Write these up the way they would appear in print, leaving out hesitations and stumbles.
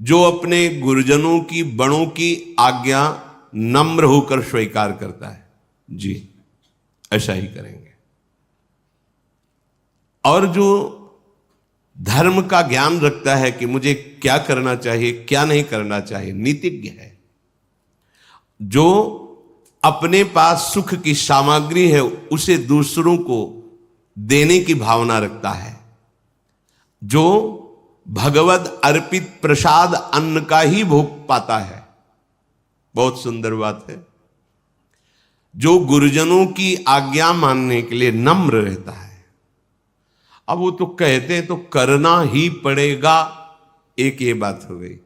जो अपने गुरुजनों की, बड़ों की आज्ञा नम्र होकर स्वीकार करता है, जी ऐसा ही करेंगे। और जो धर्म का ज्ञान रखता है कि मुझे क्या करना चाहिए, क्या नहीं करना चाहिए, नीतिज्ञ है, जो अपने पास सुख की सामग्री है उसे दूसरों को देने की भावना रखता है, जो भगवत अर्पित प्रसाद अन्न का ही भोग पाता है, बहुत सुंदर बात है, जो गुरुजनों की आज्ञा मानने के लिए नम्र रहता है। अब वो तो कहते हैं तो करना ही पड़ेगा, एक ये बात हो गई।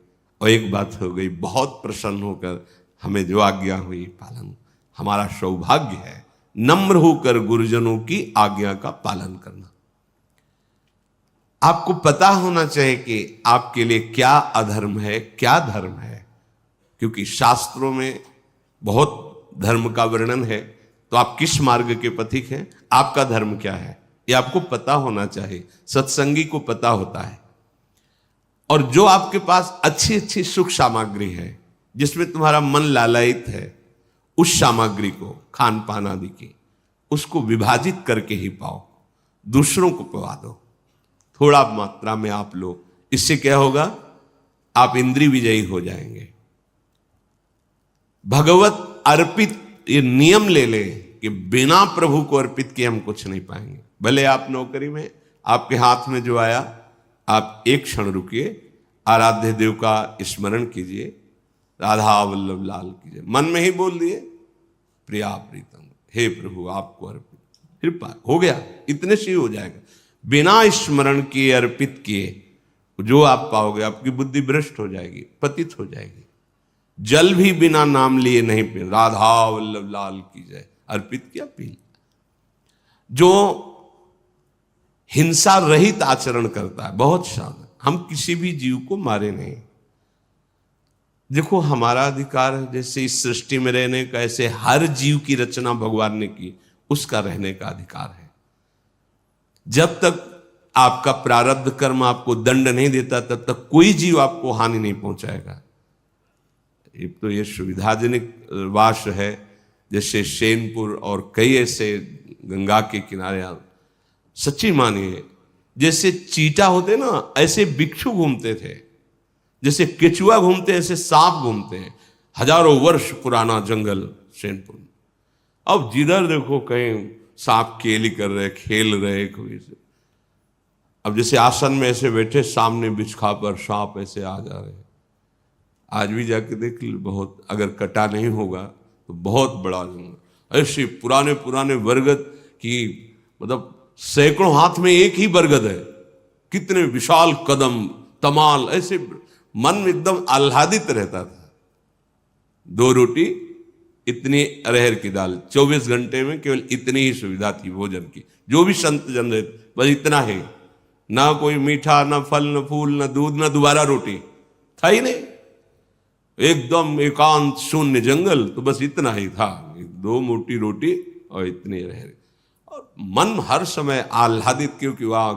और एक बात हो गई, बहुत प्रसन्न होकर हमें जो आज्ञा हुई पालन, हमारा सौभाग्य है नम्र होकर गुरुजनों की आज्ञा का पालन करना। आपको पता होना चाहिए कि आपके लिए क्या अधर्म है, क्या धर्म है, क्योंकि शास्त्रों में बहुत धर्म का वर्णन है। तो आप किस मार्ग के पथिक हैं, आपका धर्म क्या है, ये आपको पता होना चाहिए। सत्संगी को पता होता है। और जो आपके पास अच्छी अच्छी सुख सामग्री है, जिसमें तुम्हारा मन लालायित है, उस सामग्री को, खान पान आदि की, उसको विभाजित करके ही पाओ, दूसरों को पवा दो, थोड़ा मात्रा में आप लो। इससे क्या होगा, आप इंद्रिय विजयी हो जाएंगे। भगवत अर्पित ये नियम ले ले कि बिना प्रभु को अर्पित किए हम कुछ नहीं पाएंगे। भले आप नौकरी में, आपके हाथ में जो आया, आप एक क्षण रुकिए, आराध्य देव का स्मरण कीजिए, राधा वल्लभ लाल कीजिए, मन में ही बोल दिए प्रिया प्रीतम, हे प्रभु आपको अर्पित, फिर हो गया, इतने से ही हो जाएगा। बिना स्मरण किए, अर्पित किए, जो आप पाओगे, आपकी बुद्धि भ्रष्ट हो जाएगी, पतित हो जाएगी। जल भी बिना नाम लिए नहीं पी, राधा वल्लभ लाल की जय, अर्पित किया, पी। जो हिंसा रहित आचरण करता है, बहुत शांत, हम किसी भी जीव को मारे नहीं। देखो हमारा अधिकार है, जैसे इस सृष्टि में रहने का, ऐसे हर जीव की रचना भगवान ने की, उसका रहने का अधिकार है। जब तक आपका प्रारब्ध कर्म आपको दंड नहीं देता, तब तक कोई जीव आपको हानि नहीं पहुंचाएगा। एक तो ये सुविधाजनक वास है, जैसे सेनपुर और कई ऐसे गंगा के किनारे, सच्ची मानिए, जैसे चीटा होते ना, ऐसे बिच्छू घूमते थे, जैसे केचुआ घूमते, ऐसे सांप घूमते हैं। हजारों वर्ष पुराना जंगल सेनपुर। अब जिधर देखो कहीं सांप केली कर रहे, खेल रहे कोई से। अब जैसे आसन में ऐसे बैठे, सामने बिछखा पर सांप ऐसे आ जा रहे। आज भी जाके देख लो, बहुत अगर कटा नहीं होगा तो बहुत बड़ा जंगल, ऐसे पुराने पुराने बरगद की, मतलब सैकड़ों हाथ में एक ही बरगद है, कितने विशाल कदम, तमाल, ऐसे मन में एकदम आह्लादित रहता था। 2 रोटी, इतनी अरहर की दाल, 24 घंटे में केवल इतनी ही सुविधा थी भोजन की। जो भी संत जन रहे बस इतना है, ना कोई मीठा, ना फल, ना फूल, ना दूध, ना दोबारा रोटी, था ही नहीं। एकदम एकांत शून्य जंगल, तो बस इतना ही था, 2 मोटी रोटी और इतने अरहर। और मन हर समय आह्लादित, क्योंकि वहां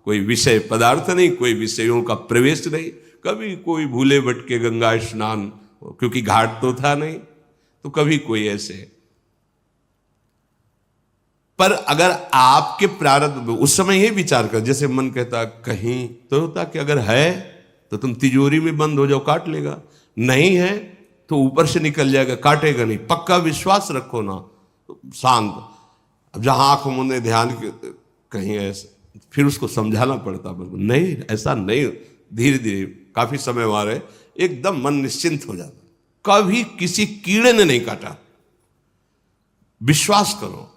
कोई विषय पदार्थ नहीं, कोई विषयों का प्रवेश नहीं। कभी कोई भूले भटके गंगा स्नान, क्योंकि घाट तो था नहीं, तो कभी कोई ऐसे। पर अगर आपके प्रारब्ध, उस समय ये विचार कर, जैसे मन कहता कहीं तो होता कि अगर है तो तुम तिजोरी में बंद हो जाओ, काट लेगा, नहीं है तो ऊपर से निकल जाएगा, काटेगा नहीं। पक्का विश्वास रखो ना, तो शांत। अब जहां आंख मुंदे ध्यान कहीं ऐसे, फिर उसको समझाना पड़ता, नहीं ऐसा नहीं, धीरे धीरे काफी समय मारे, एकदम मन निश्चिंत हो जाता। कभी किसी कीड़े ने नहीं काटा, विश्वास करो।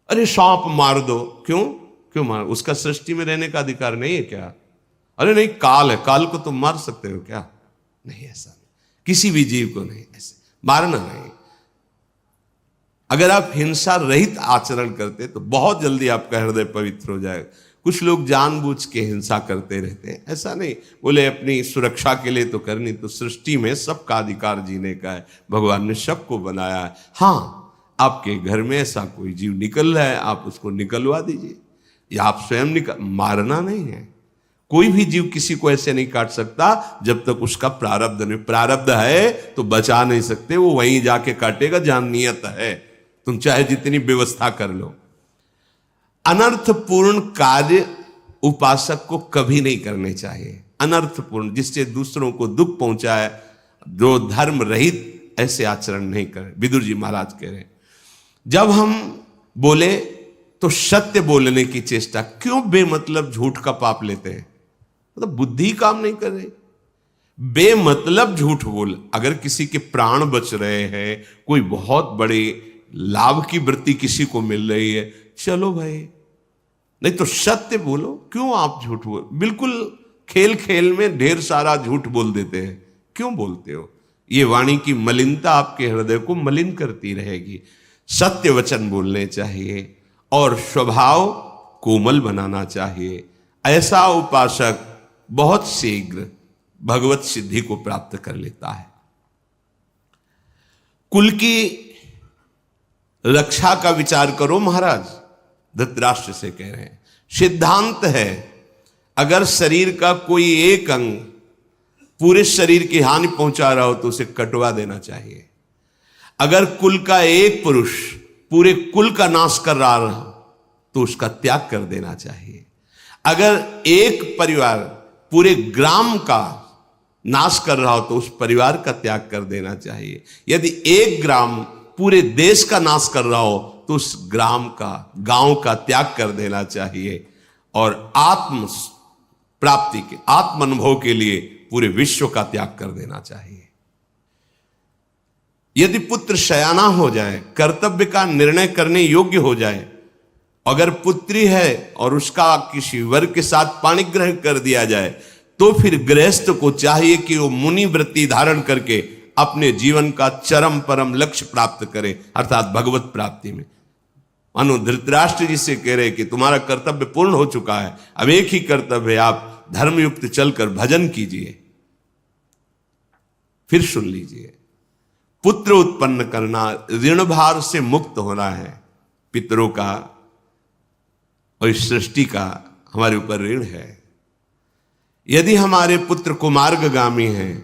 अरे सांप मार दो, क्यों मार, उसका सृष्टि में रहने का अधिकार नहीं है क्या? अरे नहीं, काल है, काल को तुम मार सकते हो क्या? नहीं, ऐसा नहीं, किसी भी जीव को नहीं, ऐसे मारना नहीं। अगर आप हिंसा रहित आचरण करते तो बहुत जल्दी आपका हृदय पवित्र हो जाएगा। कुछ लोग जानबूझ के हिंसा करते रहते हैं, ऐसा नहीं, बोले अपनी सुरक्षा के लिए तो करनी। तो सृष्टि में सबका अधिकार जीने का है, भगवान ने सबको बनाया है। हाँ, आपके घर में ऐसा कोई जीव निकल रहा है, आप उसको निकलवा दीजिए, या आप स्वयं मारना नहीं है। कोई भी जीव किसी को ऐसे नहीं काट सकता जब तक उसका प्रारब्ध नहीं, प्रारब्ध है तो बचा नहीं सकते, वो वहीं जाके काटेगा जहां नियत है, तुम चाहे जितनी व्यवस्था कर लो। अनर्थपूर्ण कार्य उपासक को कभी नहीं करने चाहिए। अनर्थपूर्ण, जिससे दूसरों को दुख पहुंचाए, जो धर्म रहित, ऐसे आचरण नहीं करें। विदुर जी महाराज कह रहे हैं जब हम बोले तो सत्य बोलने की चेष्टा, क्यों बेमतलब झूठ का पाप लेते हैं? मतलब बुद्धि काम नहीं कर रही, बेमतलब झूठ बोल। अगर किसी के प्राण बच रहे हैं, कोई बहुत बड़े लाभ की वृत्ति किसी को मिल रही है, चलो भाई, नहीं तो सत्य बोलो। क्यों आप झूठ बोल? बिल्कुल खेल खेल में ढेर सारा झूठ बोल देते हैं, क्यों बोलते हो? ये वाणी की मलिनता आपके हृदय को मलिन करती रहेगी। सत्य वचन बोलने चाहिए और स्वभाव कोमल बनाना चाहिए। ऐसा उपासक बहुत शीघ्र भगवत सिद्धि को प्राप्त कर लेता है। कुल की रक्षा का विचार करो महाराज, धृतराष्ट्र से कह रहे हैं। सिद्धांत है अगर शरीर का कोई एक अंग पूरे शरीर की हानि पहुंचा रहा हो तो उसे कटवा देना चाहिए। अगर कुल का एक पुरुष पूरे कुल का नाश कर रहा हो तो उसका त्याग कर देना चाहिए। अगर एक परिवार पूरे ग्राम का नाश कर रहा हो तो उस परिवार का त्याग कर देना चाहिए। यदि एक ग्राम पूरे देश का नाश कर रहा हो तो उस ग्राम का, गांव का त्याग कर देना चाहिए। और आत्म प्राप्ति के, आत्म अनुभव के लिए पूरे विश्व का त्याग कर देना चाहिए। यदि पुत्र शयाना हो जाए, कर्तव्य का निर्णय करने योग्य हो जाए, अगर पुत्री है और उसका किसी वर के साथ पाणिग्रह कर दिया जाए, तो फिर गृहस्थ को चाहिए कि वो मुनि वृत्ति धारण करके अपने जीवन का चरम परम लक्ष्य प्राप्त करे, अर्थात भगवत प्राप्ति में। मानो धृतराष्ट्र जी से कह रहे कि तुम्हारा कर्तव्य पूर्ण हो चुका है, अब एक ही कर्तव्य है, आप धर्मयुक्त चलकर भजन कीजिए। फिर सुन लीजिए, पुत्र उत्पन्न करना, ऋण भार से मुक्त होना है। पितरों का और इस सृष्टि का हमारे ऊपर ऋण है। यदि हमारे पुत्र कुमार्गगामी हैं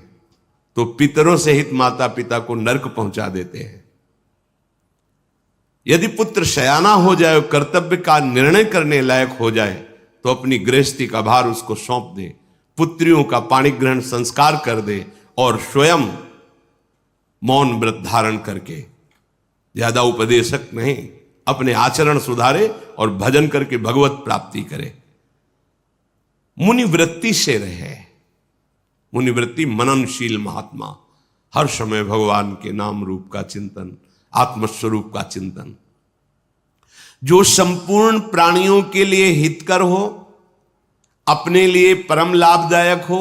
तो पितरों सहित माता पिता को नरक पहुंचा देते हैं। यदि पुत्र शयाना हो जाए, कर्तव्य का निर्णय करने लायक हो जाए, तो अपनी गृहस्थी का भार उसको सौंप दे, पुत्रियों का पाणिग्रहण संस्कार कर दे और स्वयं मौन व्रत धारण करके, ज्यादा उपदेशक नहीं, अपने आचरण सुधारे और भजन करके भगवत प्राप्ति करे। मुनिवृत्ति से रहे। मुनिवृत्ति मननशील महात्मा, हर समय भगवान के नाम रूप का चिंतन, आत्मस्वरूप का चिंतन, जो संपूर्ण प्राणियों के लिए हितकर हो, अपने लिए परम लाभदायक हो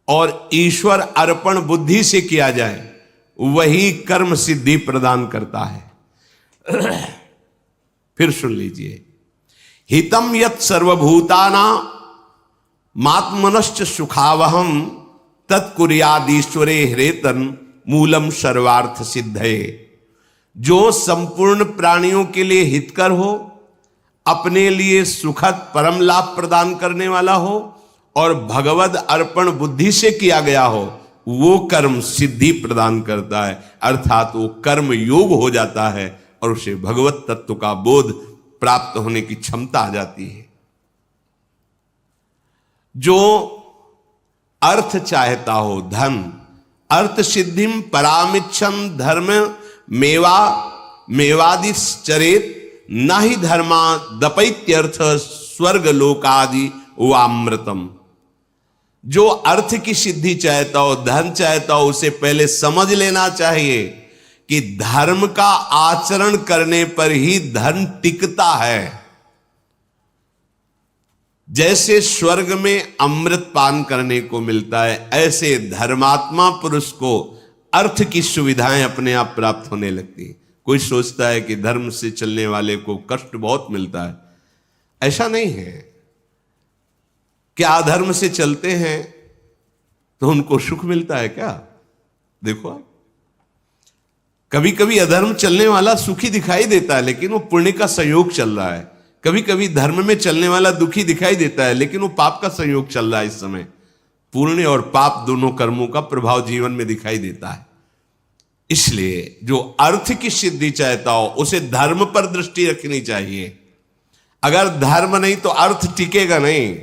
और ईश्वर अर्पण बुद्धि से किया जाए, वही कर्म सिद्धि प्रदान करता है। फिर सुन लीजिए, हितम यत् सर्वभूताना मात्मनश्च सुखावहम तत्कुर्यादीश्वरे हृतन मूलम सर्वार्थ सिद्धये। जो संपूर्ण प्राणियों के लिए हितकर हो, अपने लिए सुखद परम लाभ प्रदान करने वाला हो और भगवद अर्पण बुद्धि से किया गया हो, वो कर्म सिद्धि प्रदान करता है, अर्थात वो कर्म योग हो जाता है और उसे भगवत तत्व का बोध प्राप्त होने की क्षमता आ जाती है। जो अर्थ चाहता हो, धन, अर्थ सिद्धिम परामिच्छन धर्म मेवादिश्चरेत न ही धर्मा दपैत्यर्थ स्वर्ग लोकादि वामृतम। जो अर्थ की सिद्धि चाहता हो, धन चाहता हो, उसे पहले समझ लेना चाहिए कि धर्म का आचरण करने पर ही धन टिकता है। जैसे स्वर्ग में अमृत पान करने को मिलता है, ऐसे धर्मात्मा पुरुष को अर्थ की सुविधाएं अपने आप प्राप्त होने लगती है। कोई सोचता है कि धर्म से चलने वाले को कष्ट बहुत मिलता है, ऐसा नहीं है। क्या अधर्म से चलते हैं तो उनको सुख मिलता है क्या? देखो आप, कभी कभी अधर्म चलने वाला सुखी दिखाई देता है, लेकिन वो पुण्य का संयोग चल रहा है। कभी कभी धर्म में चलने वाला दुखी दिखाई देता है, लेकिन वो पाप का संयोग चल रहा है इस समय। पुण्य और पाप दोनों कर्मों का प्रभाव जीवन में दिखाई देता है। इसलिए जो अर्थ की सिद्धि चाहता हो उसे धर्म पर दृष्टि रखनी चाहिए। अगर धर्म नहीं तो अर्थ टिकेगा नहीं,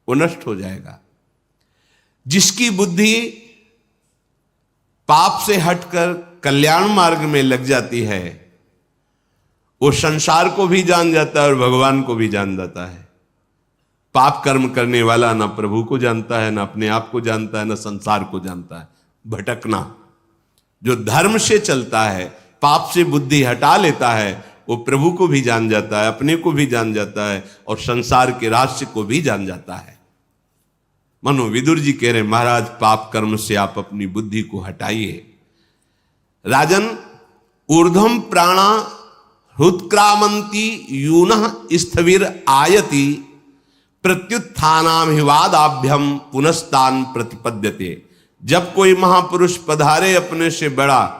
वो नष्ट हो जाएगा। जिसकी बुद्धि पाप से हटकर कल्याण मार्ग में लग जाती है, वो संसार को भी जान जाता है और भगवान को भी जान जाता है। पाप कर्म करने वाला ना प्रभु को जानता है, ना अपने आप को जानता है, ना संसार को जानता है। भटकना। जो धर्म से चलता है, पाप से बुद्धि हटा लेता है, वो प्रभु को भी जान जाता है, अपने को भी जान जाता है और संसार के रहस्य को भी जान जाता है। मनो विदुर जी कह रहे, महाराज पाप कर्म से आप अपनी बुद्धि को हटाइए। राजन, ऊर्ध्वम प्राणा हृत्क्रामंती यूनः स्थविर आयति प्रत्युत्थानाभिवादाभ्यम पुनस्तान प्रतिपद्यते। जब कोई महापुरुष पधारे अपने से बड़ा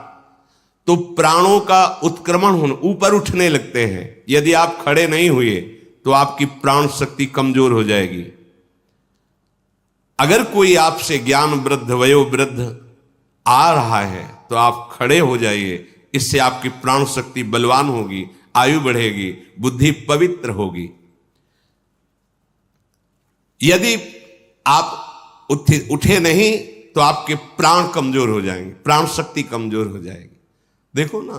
तो प्राणों का उत्क्रमण होने, ऊपर उठने लगते हैं। यदि आप खड़े नहीं हुए तो आपकी प्राण शक्ति कमजोर हो जाएगी। अगर कोई आपसे ज्ञान वृद्ध वयोवृद्ध आ रहा है तो आप खड़े हो जाइए। इससे आपकी प्राण शक्ति बलवान होगी, आयु बढ़ेगी, बुद्धि पवित्र होगी। यदि आप उठे नहीं तो आपके प्राण कमजोर हो जाएंगे, प्राण शक्ति कमजोर हो जाएगी। देखो ना,